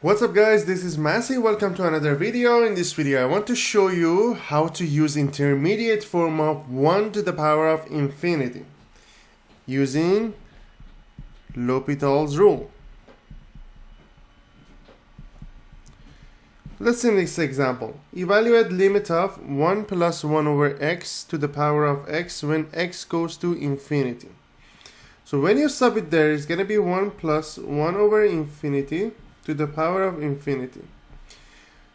What's up guys, this is Massey. Welcome to another video. In this video I want to show you how to use intermediate form of 1 to the power of infinity using L'Hopital's rule. Let's see this example. Evaluate limit of 1 plus 1 over x to the power of x when x goes to infinity. So when you sub it there, it's going to be 1 plus 1 over infinity to the power of infinity.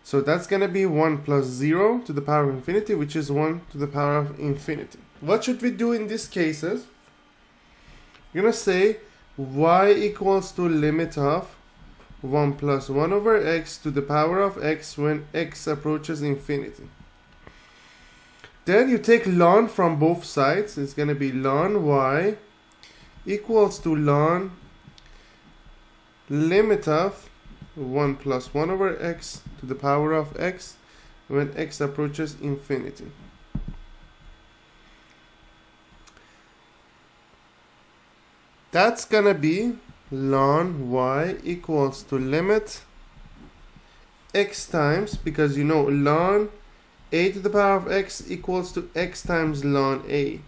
So that's going to be 1 plus 0 to the power of infinity, which is 1 to the power of infinity. What should we do in these cases? You're going to say y equals to limit of 1 plus 1 over x to the power of x when x approaches infinity. Then you take ln from both sides. It's going to be ln y equals to ln limit of 1 plus 1 over x to the power of x when x approaches infinity. That's gonna be ln y equals to limit x times, because you know ln a to the power of x equals to x times ln a.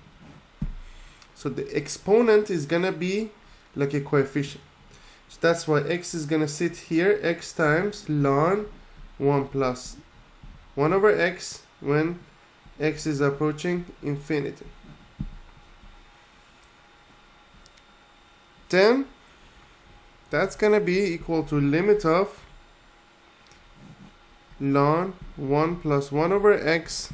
So the exponent is gonna be like a coefficient. So that's why x is going to sit here, x times ln 1 plus 1 over x when x is approaching infinity. Then that's going to be equal to limit of ln 1 plus 1 over x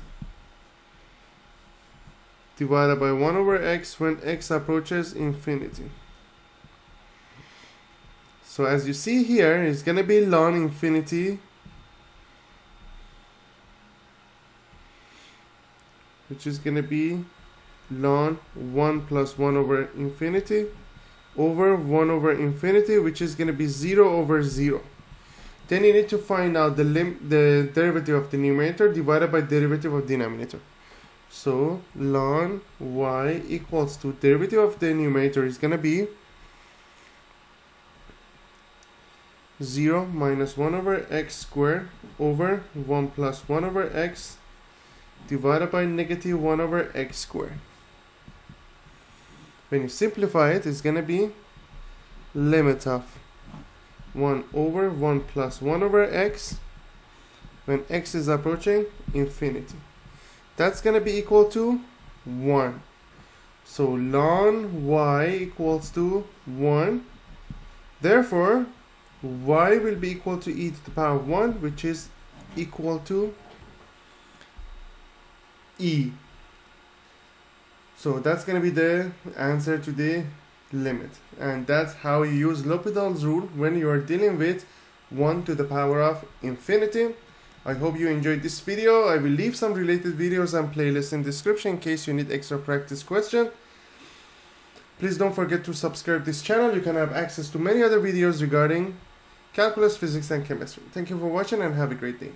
divided by 1 over x when x approaches infinity. So as you see here, it's going to be ln infinity, which is going to be ln 1 plus 1 over infinity over 1 over infinity, which is going to be 0 over 0. Then you need to find out the derivative of the numerator divided by derivative of denominator. So ln y equals to derivative of the numerator is going to be 0 minus 1 over x squared over 1 plus 1 over x divided by negative 1 over x squared. When you simplify it, it's going to be limit of 1 over 1 plus 1 over x when x is approaching infinity. That's going to be equal to 1. So ln y equals to 1. Therefore, y will be equal to e to the power of 1, which is equal to e. So that's going to be the answer to the limit. And that's how you use L'Hopital's rule when you are dealing with 1 to the power of infinity. I hope you enjoyed this video. I will leave some related videos and playlists in the description in case you need extra practice question. Please don't forget to subscribe to this channel. You can have access to many other videos regarding calculus, physics, and chemistry. Thank you for watching and have a great day.